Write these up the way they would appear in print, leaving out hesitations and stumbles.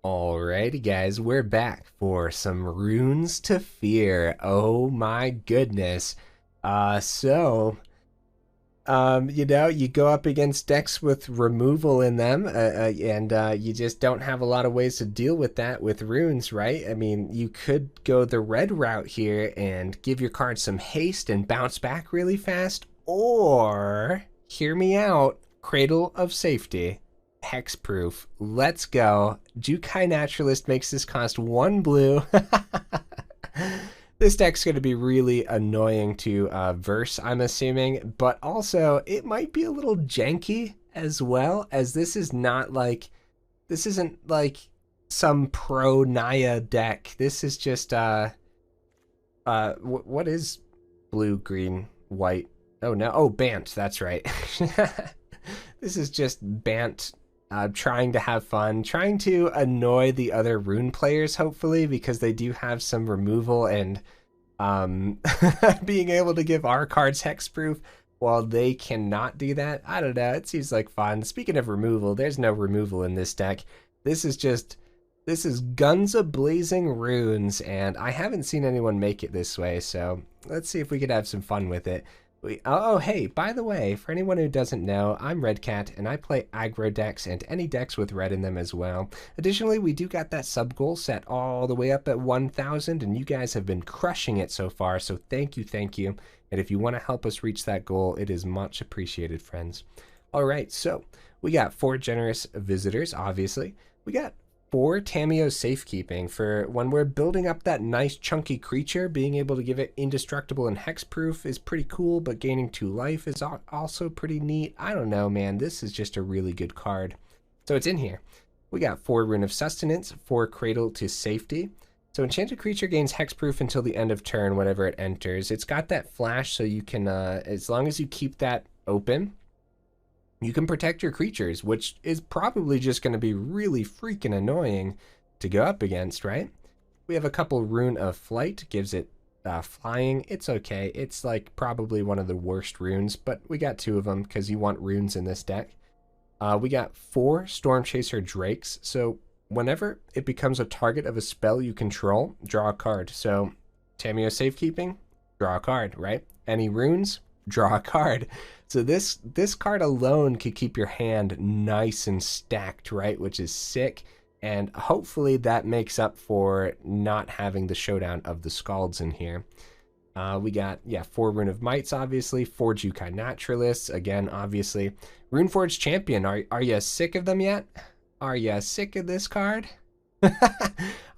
Alrighty guys, we're back for some Runes to Fear. Oh my goodness. You go up against decks with removal in them, and you just don't have a lot of ways to deal with that with runes, right? I mean, you could go the red route here and give your card some haste and bounce back really fast, or, hear me out, Cradle of Safety. Hexproof. Let's go. Jukai Naturalist makes this cost 1 blue. This deck's going to be really annoying to verse, I'm assuming, but also it might be a little janky as well, as this isn't like some pro Naya deck. This is just what is blue, green, white? Oh no, oh, Bant, that's right. This is just Bant trying to have fun, trying to annoy the other rune players, hopefully, because they do have some removal and being able to give our cards hexproof while they cannot do that. I don't know, it seems like fun. Speaking of removal, there's no removal in this deck. This is guns a-blazing runes, and I haven't seen anyone make it this way, so let's see if we could have some fun with it. Oh, hey, by the way, for anyone who doesn't know, I'm Redcat, and I play aggro decks and any decks with red in them as well. Additionally, we do got that sub goal set all the way up at 1,000, and you guys have been crushing it so far, so thank you, thank you. And if you want to help us reach that goal, it is much appreciated, friends. All right, so we got 4 generous visitors, obviously. We got 4 Tamiyo Safekeeping for when we're building up that nice chunky creature. Being able to give it indestructible and hexproof is pretty cool, but gaining 2 life is also pretty neat. I don't know, man. This is just a really good card. So it's in here. We got 4 Rune of Sustenance, 4 Cradle to Safety. So enchanted creature gains hexproof until the end of turn whenever it enters. It's got that flash, so you can, as long as you keep that open, you can protect your creatures, which is probably just going to be really freaking annoying to go up against, right? We have a couple Rune of Flight, gives it flying. It's okay. It's like probably one of the worst runes, but we got 2 of them because you want runes in this deck. We got 4 Stormchaser Drakes, so whenever it becomes a target of a spell you control, draw a card. So Tamiyo Safekeeping, draw a card, right? Any runes, draw a card. So this card alone could keep your hand nice and stacked, right? Which is sick. And hopefully that makes up for not having the showdown of the Scalds in here. We got, 4 Rune of Mights, obviously. 4 Jukai Naturalists, again, obviously. Runeforge Champion, are you sick of them yet? Are you sick of this card?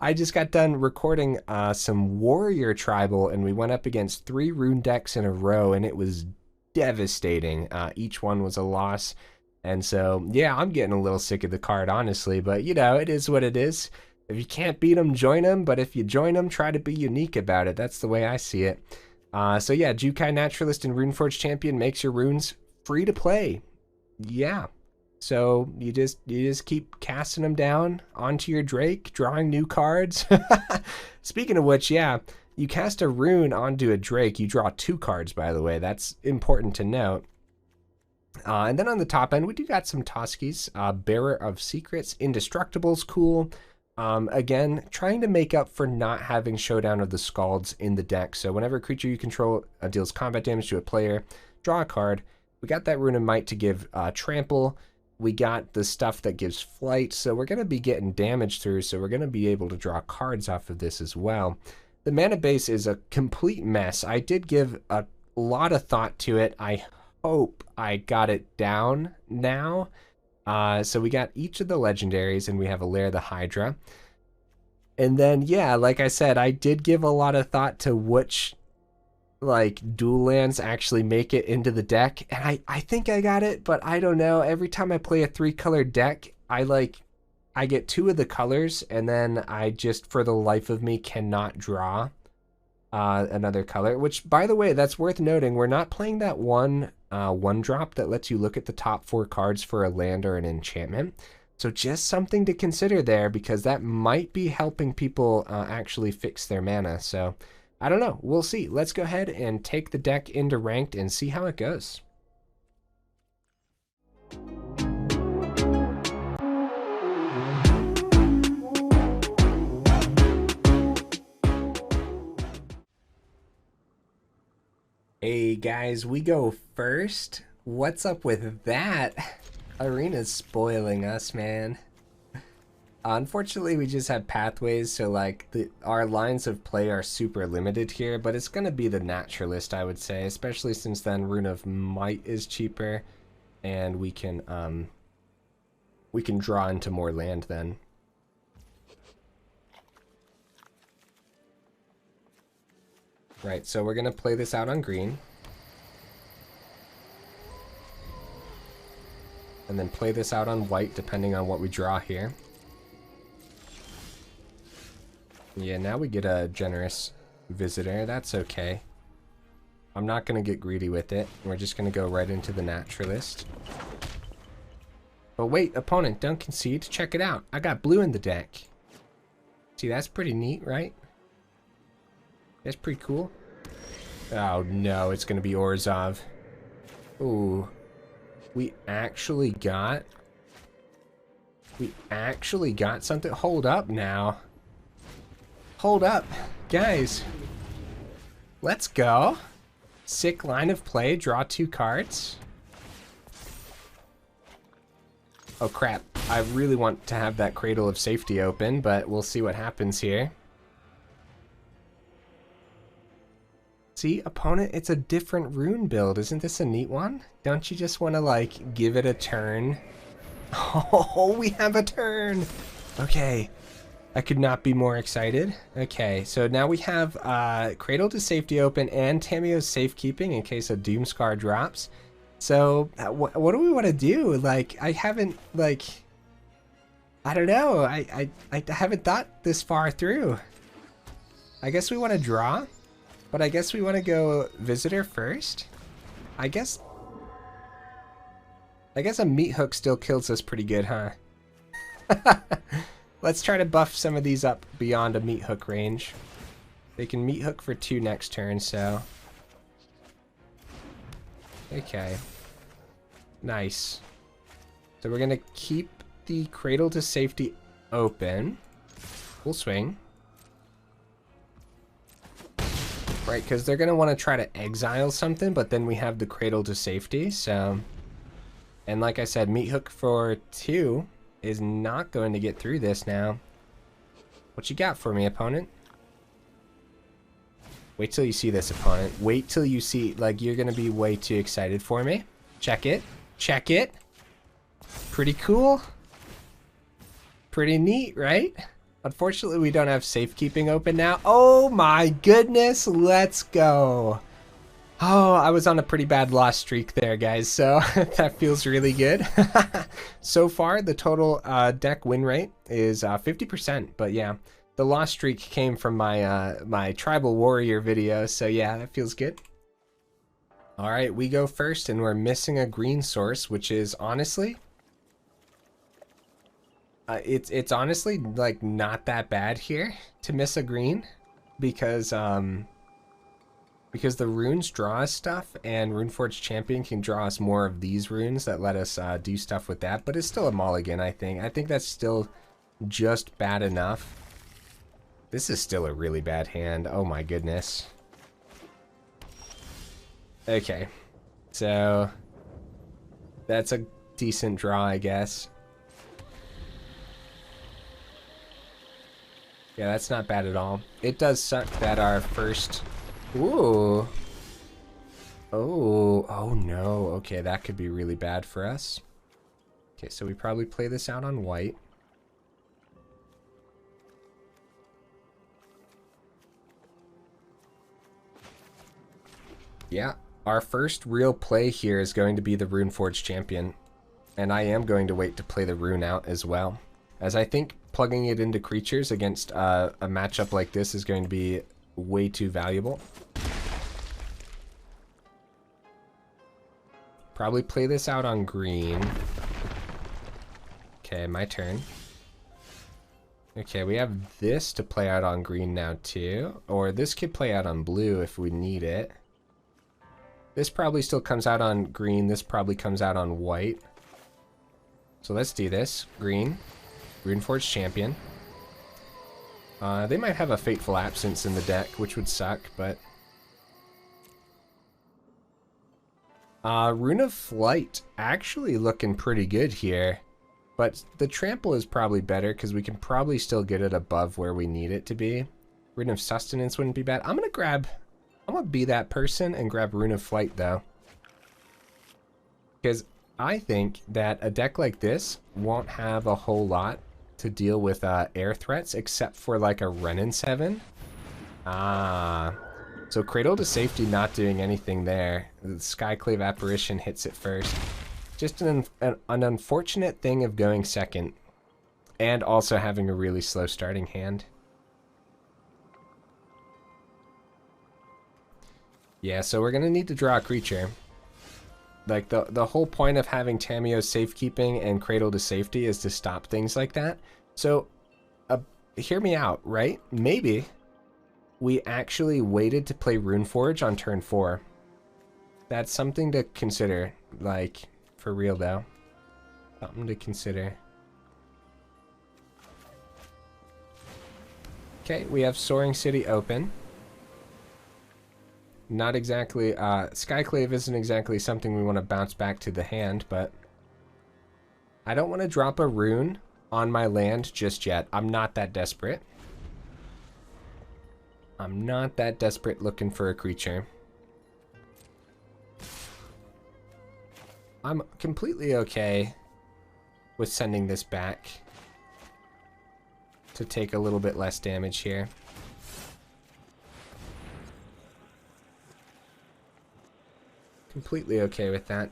I just got done recording some Warrior Tribal, and we went up against 3 rune decks in a row, and it was devastating. Each one was a loss, and so yeah, I'm getting a little sick of the card, honestly, but you know, it is what it is. If you can't beat them, join them, but if you join them, try to be unique about it. That's the way I see it. So yeah, Jukai Naturalist and Runeforge Champion makes your runes free to play. Yeah, so you just keep casting them down onto your Drake, drawing new cards. Speaking of which, yeah, you cast a rune onto a Drake, you draw 2 cards, by the way. That's important to note. And then on the top end, we do got some Toskis. Bearer of Secrets, Indestructible's cool. Again, trying to make up for not having Showdown of the Scalds in the deck. So whenever a creature you control deals combat damage to a player, draw a card. We got that Rune of Might to give Trample. We got the stuff that gives Flight. So we're going to be getting damage through, so we're going to be able to draw cards off of this as well. The mana base is a complete mess. I did give a lot of thought to it. I hope I got it down now. So we got each of the legendaries, and we have a Lair, the Hydra. And then, yeah, like I said, I did give a lot of thought to which, like, dual lands actually make it into the deck. And I think I got it, but I don't know. Every time I play a 3-color deck, I get 2 of the colors, and then I just, for the life of me, cannot draw another color. Which, by the way, that's worth noting. We're not playing that one drop that lets you look at the top 4 cards for a land or an enchantment. So just something to consider there, because that might be helping people actually fix their mana. So I don't know. We'll see. Let's go ahead and take the deck into ranked and see how it goes. Hey guys, we go first. What's up with that? Arena's spoiling us, man. Unfortunately, we just have pathways, so like our lines of play are super limited here, but it's gonna be the Naturalist, I would say, especially since then Rune of Might is cheaper, and we can draw into more land then. Right, so we're gonna play this out on green. And then play this out on white, depending on what we draw here. Yeah, now we get a generous visitor. That's okay. I'm not gonna get greedy with it. We're just gonna go right into the Naturalist. But wait, opponent, don't concede. Check it out. I got blue in the deck. See, that's pretty neat, right? That's pretty cool. Oh no, it's gonna be Orzhov. Ooh. We actually got something. Hold up now. Hold up. Guys. Let's go. Sick line of play. Draw 2 cards. Oh crap. I really want to have that Cradle of Safety open, but we'll see what happens here. See, opponent, it's a different rune build. Isn't this a neat one? Don't you just want to, like, give it a turn? Oh, we have a turn! Okay. I could not be more excited. Okay, so now we have Cradle to Safety open and Tamiyo's Safekeeping in case a Doomscar drops. So, what do we want to do? Like, I haven't, like... I don't know. I haven't thought this far through. I guess we want to draw. But I guess we want to go Visitor first. I guess a Meat Hook still kills us pretty good, huh? Let's try to buff some of these up beyond a Meat Hook range. They can Meat Hook for 2 next turn, so... Okay. Nice. So we're going to keep the Cradle to Safety open. We'll swing. Right, because they're going to want to try to exile something, but then we have the Cradle to Safety, so... And like I said, Meat Hook for 2 is not going to get through this now. What you got for me, opponent? Wait till you see this, opponent. Wait till you see, like, you're going to be way too excited for me. Check it. Check it. Pretty cool. Pretty neat, right? Unfortunately, we don't have Safekeeping open now. Oh my goodness, let's go. Oh, I was on a pretty bad loss streak there, guys, so that feels really good. So far, the total deck win rate is 50%, but yeah, the loss streak came from my my Tribal Warrior video, so yeah, that feels good. All right, we go first, and we're missing a green source, which is honestly... it's honestly like not that bad here to miss a green because the runes draw us stuff and Runeforge Champion can draw us more of these runes that let us do stuff with that, but it's still a mulligan. I think that's still just bad enough. This is still a really bad hand. Oh my goodness. Okay, so that's a decent draw, I guess. Yeah, that's not bad at all. It does suck that our first... Ooh. Oh no. Okay, that could be really bad for us. Okay, so we probably play this out on white. Yeah, our first real play here is going to be the Runeforge Champion. And I am going to wait to play the rune out as well, as I think plugging it into creatures against a matchup like this is going to be way too valuable. Probably play this out on green. Okay, my turn. Okay, we have this to play out on green now too. Or this could play out on blue if we need it. This probably still comes out on green. This probably comes out on white. So let's do this. Green. Runeforge Champion. They might have a Fateful Absence in the deck, which would suck, but... Rune of Flight actually looking pretty good here. But the trample is probably better because we can probably still get it above where we need it to be. Rune of Sustenance wouldn't be bad. I'm gonna be that person and grab Rune of Flight though. Because I think that a deck like this won't have a whole lot to deal with air threats except for like a Renin 7. So Cradle of Safety not doing anything there. The Skyclave Apparition hits it first. Just an unfortunate thing of going second. And also having a really slow starting hand. Yeah, so we're going to need to draw a creature. Like, the whole point of having Tamiyo's Safekeeping and Cradle to Safety is to stop things like that. So, hear me out, right? Maybe we actually waited to play Runeforge on turn 4. That's something to consider, like, for real though. Something to consider. Okay, we have Soaring City open. Not exactly, Skyclave isn't exactly something we want to bounce back to the hand, but I don't want to drop a rune on my land just yet. I'm not that desperate. I'm not that desperate looking for a creature. I'm completely okay with sending this back to take a little bit less damage here. Completely okay with that.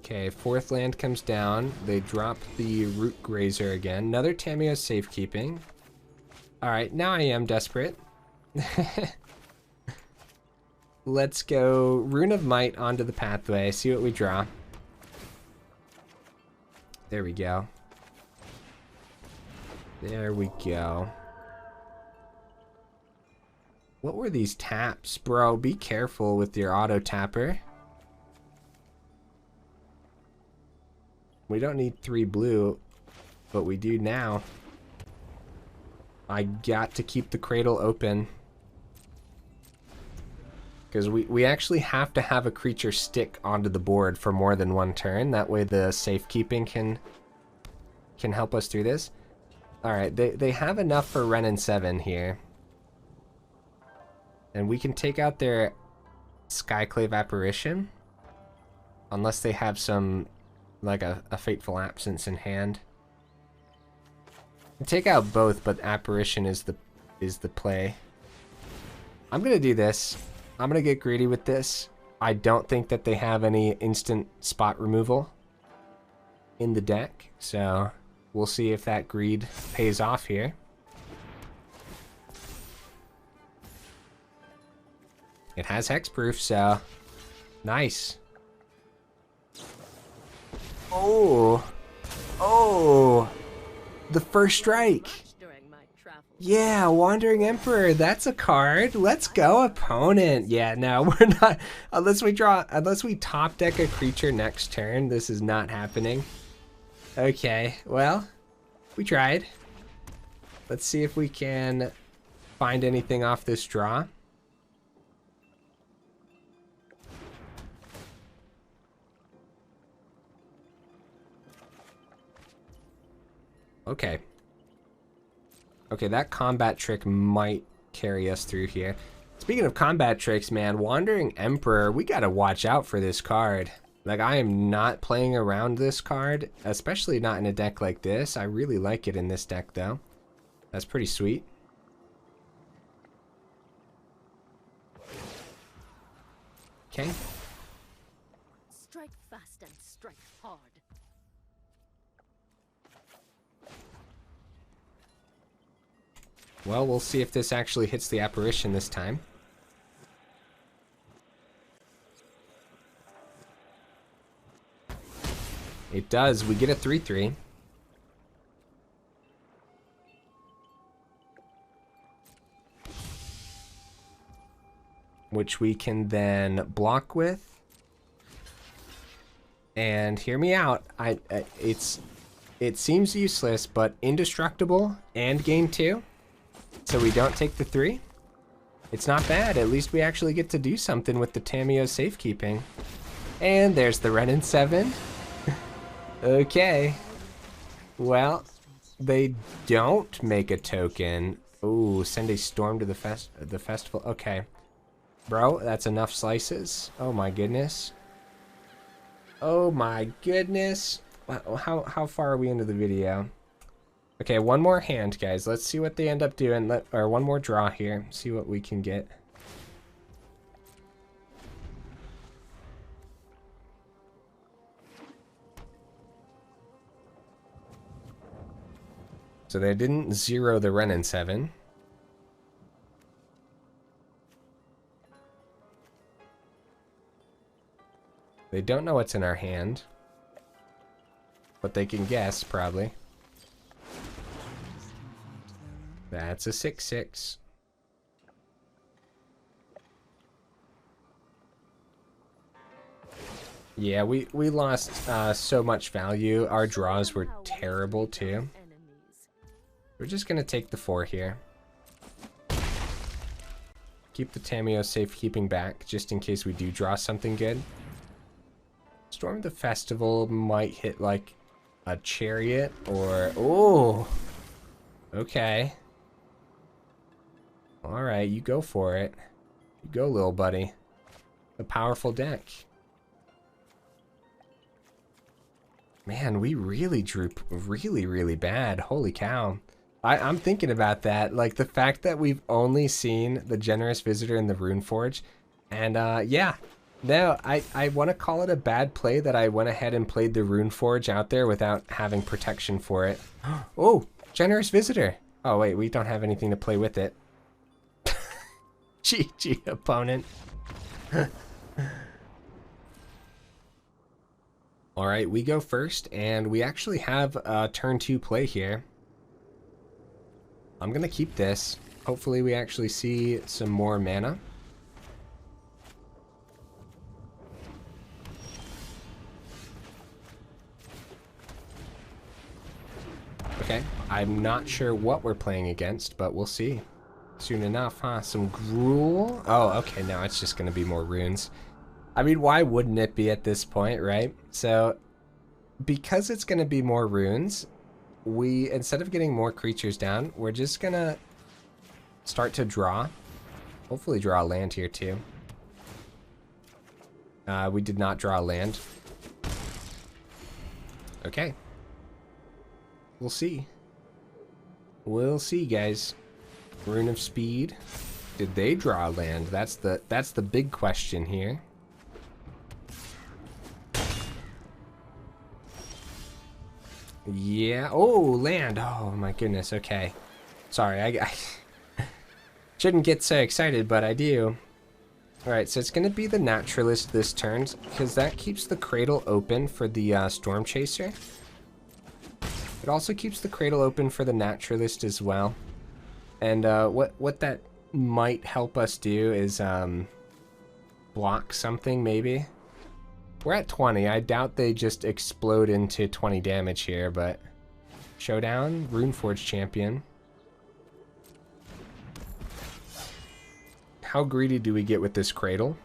Okay, 4th land comes down. They drop the Root Grazer again. Another Tamiyo Safekeeping. Alright, now I am desperate. Let's go Rune of Might onto the pathway. See what we draw. There we go. There we go. What were these taps? Bro, be careful with your auto tapper. We don't need 3 blue, but we do now. I got to keep the cradle open. Because we actually have to have a creature stick onto the board for more than one turn. That way the safekeeping can help us through this. Alright, they have enough for Renin 7 here. And we can take out their Skyclave Apparition. Unless they have some, like a Fateful Absence in hand. Take out both, but Apparition is the play. I'm gonna do this. I'm gonna get greedy with this. I don't think that they have any instant spot removal in the deck, so we'll see if that greed pays off here. It has hexproof, so nice. Oh, the first strike. Yeah, Wandering Emperor, that's a card. Let's go, opponent. Yeah, no, we're not, unless we top deck a creature next turn, this is not happening. Okay, well, we tried. Let's see if we can find anything off this draw. Okay. Okay, that combat trick might carry us through here. Speaking of combat tricks, man, Wandering Emperor, we gotta watch out for this card. Like, I am not playing around this card, especially not in a deck like this. I really like it in this deck, though. That's pretty sweet. Okay. Strike fast and strike hard. Well, we'll see if this actually hits the apparition this time. It does. We get a 3/3. Which we can then block with. And hear me out. It seems useless, but indestructible and gain 2. So we don't take the 3. It's not bad. At least we actually get to do something with the Tamiyo Safekeeping. And there's the Renin 7. Okay. Well, they don't make a token. Ooh, send a storm to the festival. Okay. Bro, that's enough slices. Oh my goodness. Oh my goodness. How far are we into the video? Okay, one more hand, guys. Let's see what they end up doing. Or one more draw here. See what we can get. So they didn't zero the Renin 7. They don't know what's in our hand. But they can guess, probably. That's a 6/6. Yeah, we lost so much value. Our draws were terrible, too. We're just going to take the 4 here. Keep the Tamiyo Safekeeping back, just in case we do draw something good. Storm the Festival might hit, like, a Chariot, or... Oh! Okay. Alright, you go for it. You go, little buddy. A powerful deck. Man, we really drew really bad. Holy cow. I'm thinking about that. Like, the fact that we've only seen the Generous Visitor in the Runeforge. And, yeah. No, I want to call it a bad play that I went ahead and played the Runeforge out there without having protection for it. Oh, Generous Visitor. Oh, wait, we don't have anything to play with it. GG, opponent. Alright, we go first, and we actually have a turn 2 play here. I'm going to keep this. Hopefully we actually see some more mana. Okay, I'm not sure what we're playing against, but we'll see. Soon enough, huh? Some gruel? Oh, okay, now it's just going to be more runes. I mean, why wouldn't it be at this point, right? So, because it's going to be more runes, we, instead of getting more creatures down, we're just going to start to draw. Hopefully draw a land here, too. We did not draw a land. Okay. We'll see. We'll see, guys. Rune of Speed. Did they draw land? That's the big question here. Yeah. Oh, land. Oh my goodness. Okay. Sorry, I shouldn't get so excited, but I do. Alright, so it's going to be the Naturalist this turn, because that keeps the Cradle open for the Stormchaser. It also keeps the Cradle open for the Naturalist as well. And what that might help us do is block something, maybe. We're at 20. I doubt they just explode into 20 damage here, but... Showdown, Runeforge Champion. How greedy do we get with this Cradle?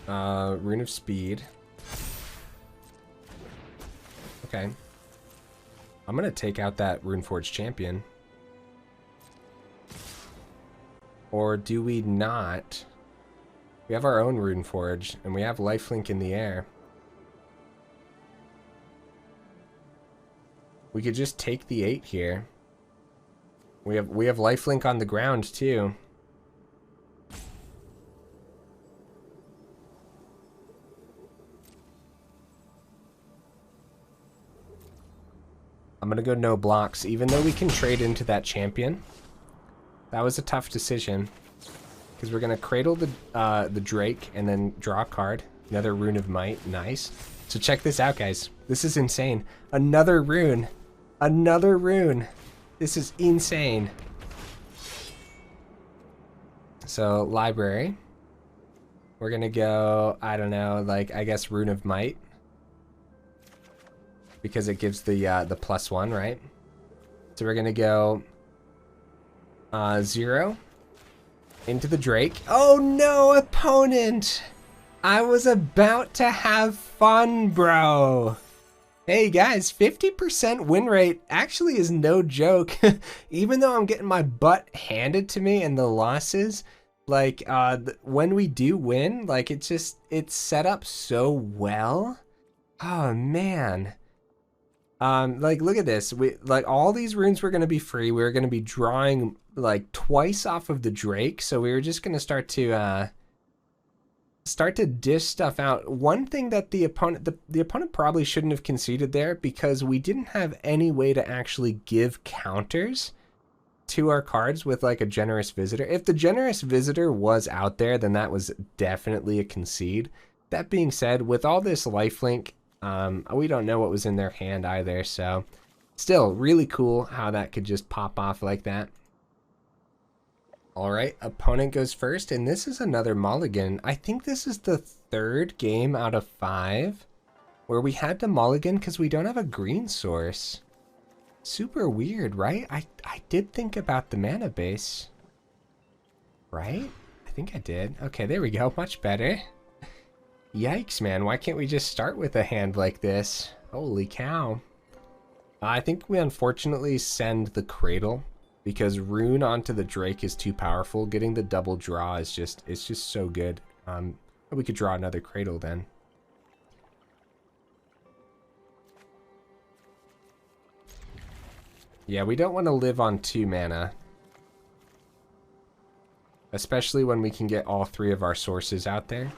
Rune of Speed. Okay. I'm gonna take out that Runeforge Champion. Or do we not? We have our own Runeforge, and we have lifelink in the air. We could just take the 8 here. We have lifelink on the ground too. I'm gonna go no blocks, even though we can trade into that champion. That was a tough decision, because we're gonna cradle the Drake and then draw a card. Another Rune of Might, nice. So check this out, guys. This is insane. Another rune, another rune. This is insane. So library. We're gonna go, I don't know, like I guess Rune of Might. Because it gives the +1, right? So we're gonna go 0 into the Drake. Oh no, opponent! I was about to have fun, bro. Hey guys, 50% win rate actually is no joke. Even though I'm getting my butt handed to me in the losses, like when we do win, like it's set up so well. Oh man. Like look at this. We like all these runes were gonna be free. We were gonna be drawing like twice off of the Drake, so we were just gonna start to dish stuff out. One thing that the opponent probably shouldn't have conceded there, because we didn't have any way to actually give counters to our cards with like a Generous Visitor. If the Generous Visitor was out there, then that was definitely a concede. That being said, with all this lifelink, we don't know what was in their hand either, so still really cool how that could just pop off like that. All right, opponent goes first, and this is another mulligan. I think this is the 3rd game out of 5 where we had to mulligan because we don't have a green source. Super weird, right? I did think about the mana base, right? I think I did. Okay, there we go, much better. Yikes, man, why can't we just start with a hand like this? Holy cow. I think we unfortunately send the Cradle, because Rune onto the Drake is too powerful. Getting the double draw is just, it's just so good. We could draw another Cradle then. Yeah, we don't want to live on 2 mana. Especially when we can get all 3 of our sources out there.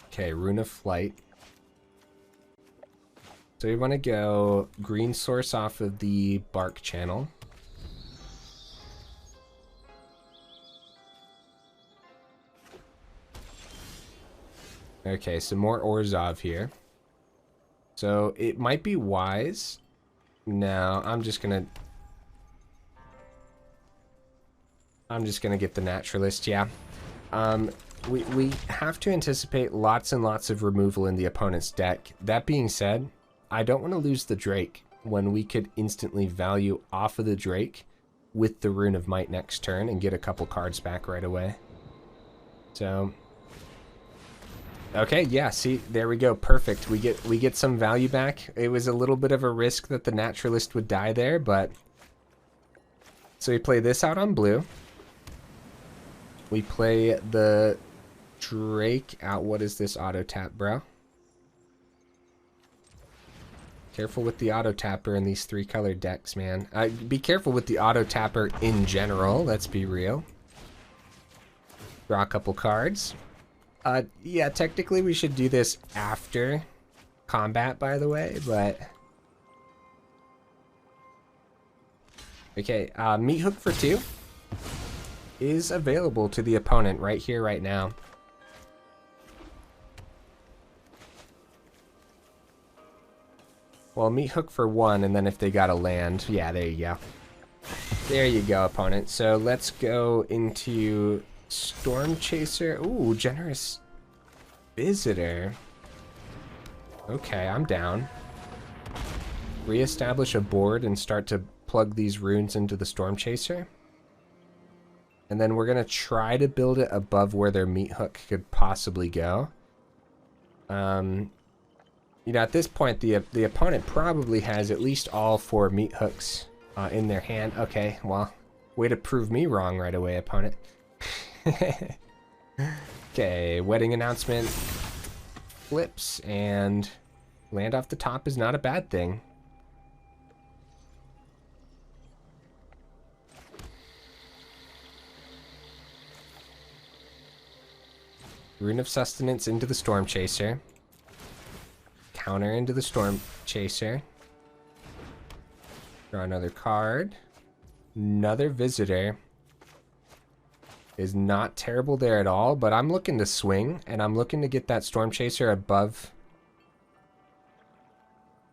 Okay, Rune of Flight. So we want to go green source off of the Barkchannel. Okay, some more Orzhov here. So it might be wise. No, I'm just gonna get the Naturalist, yeah. We have to anticipate lots and lots of removal in the opponent's deck. That being said, I don't want to lose the Drake when we could instantly value off of the Drake with the Rune of Might next turn and get a couple cards back right away. So, okay, yeah, see, there we go, perfect. We get some value back. It was a little bit of a risk that the Naturalist would die there, but so we play this out on blue. We play the Drake out. What is this auto tap, bro? Careful with the auto tapper in these 3 color decks, man. Be careful with the auto tapper in general, let's be real. Draw a couple cards. Yeah, technically we should do this after combat, by the way, but okay, Meat Hook for 2 is available to the opponent right here, right now. Well, Meat Hook for 1, and then if they got a land, yeah, there you go. There you go, opponent. So let's go into Stormchaser. Ooh, Generous Visitor. Okay, I'm down. Reestablish a board and start to plug these runes into the Stormchaser. And then we're going to try to build it above where their Meat Hook could possibly go. You know, at this point, the opponent probably has at least all 4 Meat Hooks in their hand. Okay, well, way to prove me wrong right away, opponent. Okay, wedding announcement. Flips, and land off the top is not a bad thing. Rune of Sustenance into the Stormchaser. Counter into the Stormchaser. Draw another card. Another Visitor. Is not terrible there at all, but I'm looking to swing, and I'm looking to get that Stormchaser above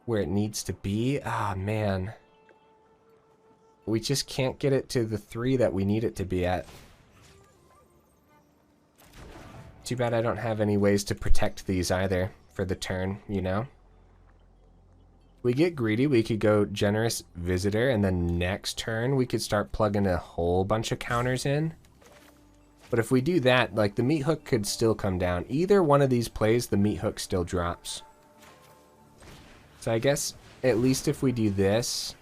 where it needs to be. Ah, man. We just can't get it to the 3 that we need it to be at. Too bad I don't have any ways to protect these either for the turn, you know? we get greedy, we could go Generous Visitor, and then next turn we could start plugging a whole bunch of counters in. But if we do that, like, the meat hook could still come down. Either one of these plays, the meat hook still drops. So I guess at least if we do this,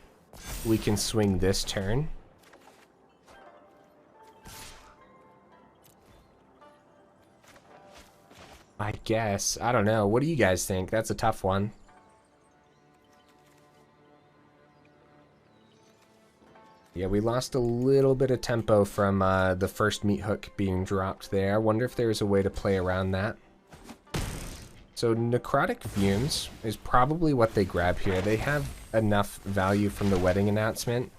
we can swing this turn. I guess. I don't know. What do you guys think? That's a tough one. Yeah, we lost a little bit of tempo from the first meat hook being dropped there. I wonder if there's a way to play around that. So Necrotic Fumes is probably what they grab here. They have enough value from the wedding announcement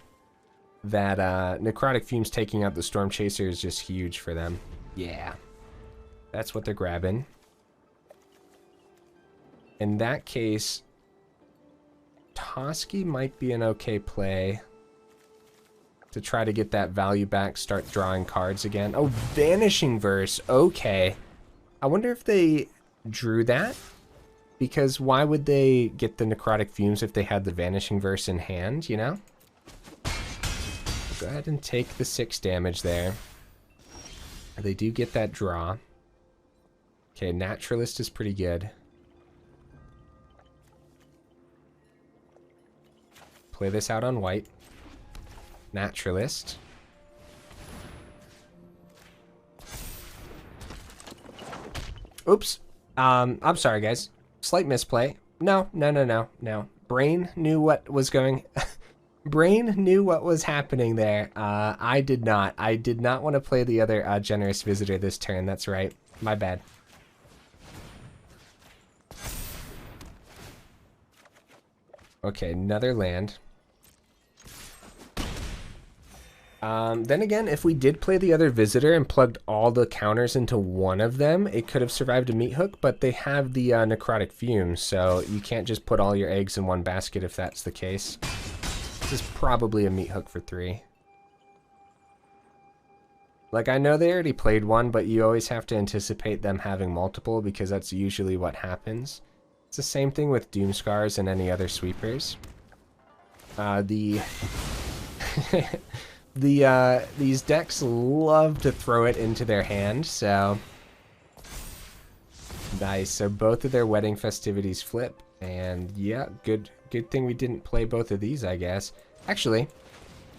that Necrotic Fumes taking out the Stormchaser is just huge for them. Yeah, that's what they're grabbing. In that case, Toski might be an okay play to try to get that value back, start drawing cards again. Oh, Vanishing Verse. Okay. I wonder if they drew that, because why would they get the Necrotic Fumes if they had the Vanishing Verse in hand, you know? Go ahead and take the 6 damage there. They do get that draw. Okay, Naturalist is pretty good. Play this out on white. Naturalist. Oops. I'm sorry, guys. Slight misplay. No. Brain knew what was going... Brain knew what was happening there. I did not. I did not want to play the other Generous Visitor this turn. That's right. My bad. Okay, another land. Then again, if we did play the other Visitor and plugged all the counters into one of them, it could have survived a meat hook, but they have the Necrotic Fumes, so you can't just put all your eggs in one basket if that's the case. This is probably a meat hook for 3. Like, I know they already played one, but you always have to anticipate them having multiple, because that's usually what happens. It's the same thing with Doomscars and any other sweepers. These decks love to throw it into their hand, so... Nice, so both of their wedding festivities flip, and yeah, good thing we didn't play both of these, I guess. Actually,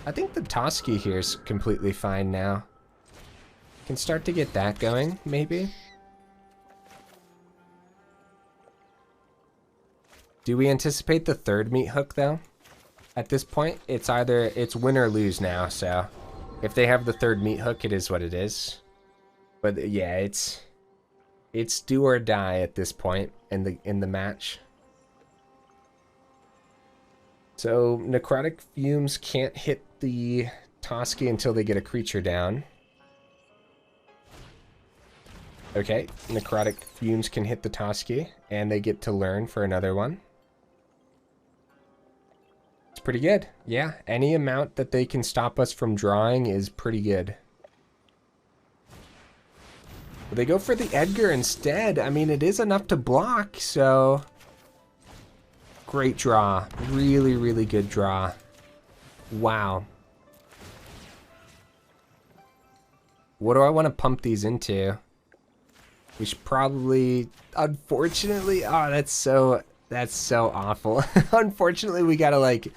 I think the Toski here is completely fine now. Can start to get that going, maybe? Do we anticipate the third meat hook, though? At this point, it's win or lose now, so if they have the third meat hook, it is what it is. But yeah, it's do or die at this point in the match. So Necrotic Fumes can't hit the Toski until they get a creature down. Okay, Necrotic Fumes can hit the Toski, and they get to learn for another one. It's pretty good. Yeah, any amount that they can stop us from drawing is pretty good. But they go for the Edgar instead. I mean, it is enough to block, so... Great draw. Really, really good draw. Wow. What do I want to pump these into? We should probably... Unfortunately... Oh, that's so awful. Unfortunately, we gotta, like,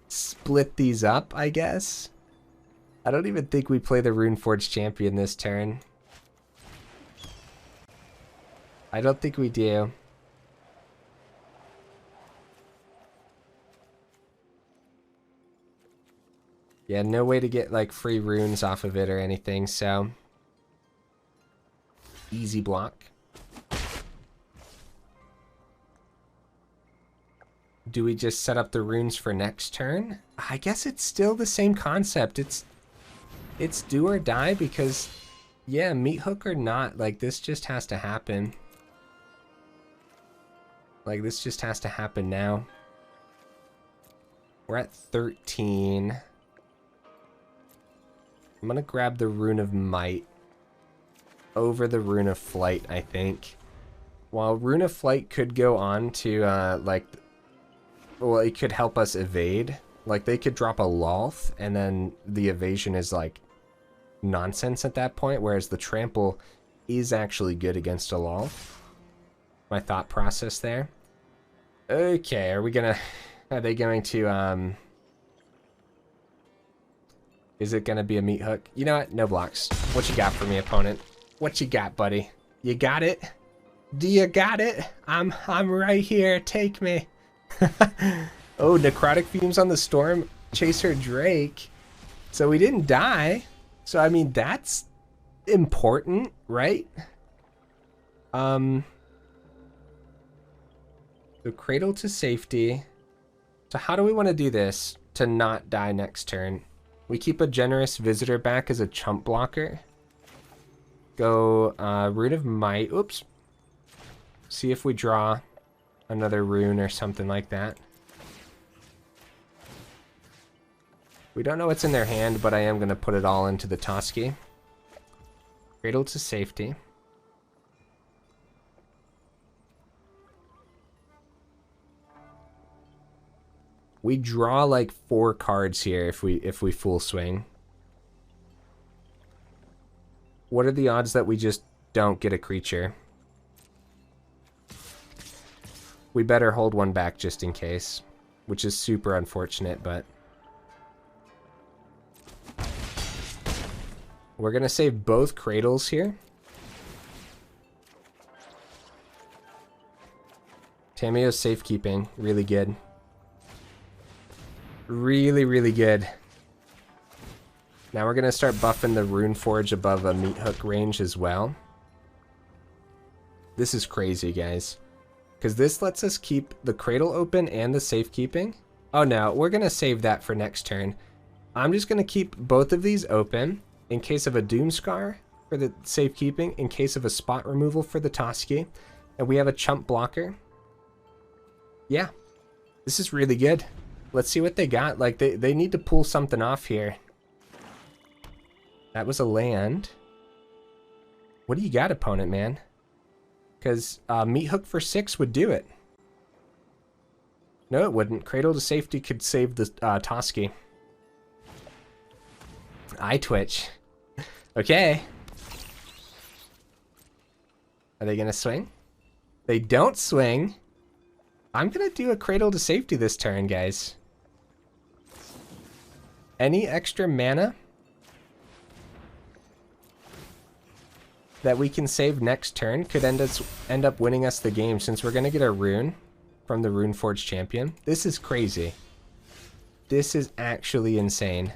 split these up, I guess. I don't even think we play the Runeforge Champion this turn. I don't think we do. Yeah, no way to get, like, free runes off of it or anything, so... Easy block. Do we just set up the runes for next turn? I guess it's still the same concept. It's do or die because, yeah, meat hook or not, like, this just has to happen. Like, this just has to happen now. We're at 13. I'm gonna grab the Rune of Might over the Rune of Flight, I think. While Rune of Flight could go on to, like, well, it could help us evade. Like, they could drop a Lolth, and then the evasion is, like, nonsense at that point, whereas the trample is actually good against a Lolth. My thought process there. Okay, are they going to, is it gonna be a meat hook? You know what? No blocks. What you got for me, opponent? What you got, buddy? You got it? Do you got it? I'm right here. Take me. Oh, necrotic fumes on the Stormchaser Drake. So we didn't die. So I mean that's important, right? So Cradle to Safety. So how do we want to do this to not die next turn? We keep a Generous Visitor back as a chump blocker. Go Rune of Might. Oops. See if we draw another rune or something like that. We don't know what's in their hand, but I am going to put it all into the Toski. Cradle to Safety. We draw like 4 cards here if we full swing. What are the odds that we just don't get a creature? We better hold one back just in case, which is super unfortunate, but we're gonna save both cradles here. Tamiyo's Safekeeping, really good. Really, really good. Now we're gonna start buffing the Runeforge above a meat hook range as well. This is crazy, guys. Because this lets us keep the Cradle open and the Safekeeping. Oh no, we're gonna save that for next turn. I'm just gonna keep both of these open in case of a Doomscar for the Safekeeping, in case of a spot removal for the Toski. And we have a chump blocker. Yeah, this is really good. Let's see what they got. Like, they need to pull something off here. That was a land. What do you got, opponent, man? Because meat hook for 6 would do it. No, it wouldn't. Cradle to Safety could save the Toski. Eye twitch. Okay. Are they going to swing? They don't swing. I'm going to do a Cradle to Safety this turn, guys. Any extra mana that we can save next turn could end up winning us the game, since we're going to get a rune from the Runeforge Champion. This is crazy. This is actually insane.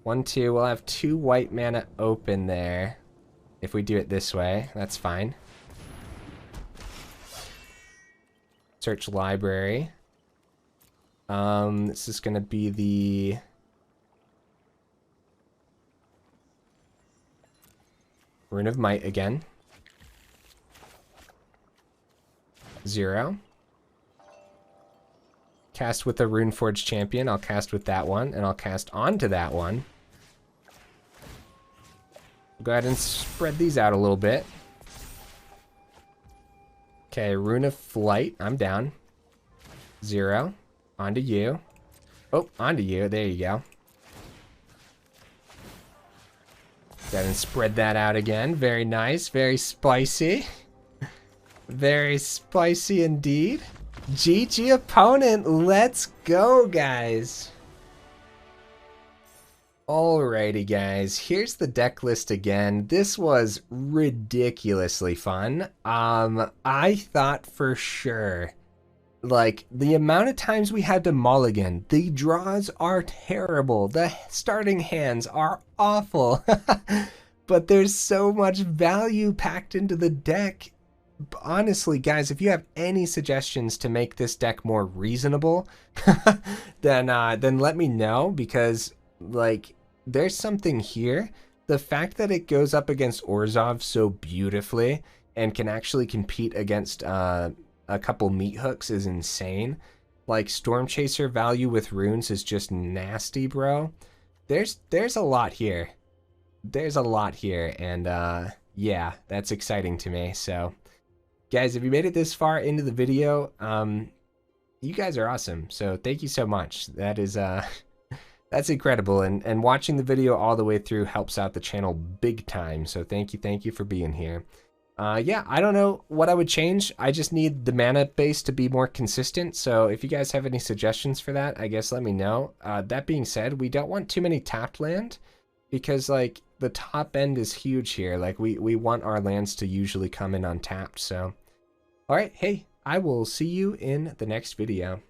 1, 2. We'll have 2 white mana open there. If we do it this way, that's fine. Search library. This is going to be the Rune of Might again. 0. Cast with the Runeforge Champion. I'll cast with that one, and I'll cast onto that one. Go ahead and spread these out a little bit. Okay, Rune of Flight. I'm down. 0. Onto you. Oh, onto you. There you go. Go ahead and spread that out again. Very nice. Very spicy. Very spicy indeed. GG opponent. Let's go, guys. Alrighty, guys. Here's the deck list again. This was ridiculously fun. I thought for sure, like, the amount of times we had to mulligan, the draws are terrible. The starting hands are awful. But there's so much value packed into the deck. Honestly, guys, if you have any suggestions to make this deck more reasonable, then let me know, because, like, there's something here. The fact that it goes up against Orzhov so beautifully and can actually compete against a couple meat hooks is insane. Like, Stormchaser value with runes is just nasty, bro. There's a lot here. There's a lot here, and yeah, that's exciting to me. So, guys, if you made it this far into the video, you guys are awesome. So thank you so much. That is that's incredible, and watching the video all the way through helps out the channel big time. So thank you for being here. Yeah, I don't know what I would change. I just need the mana base to be more consistent. So if you guys have any suggestions for that, I guess let me know. That being said, we don't want too many tapped land because like the top end is huge here. Like we want our lands to usually come in untapped. So, all right, hey, I will see you in the next video.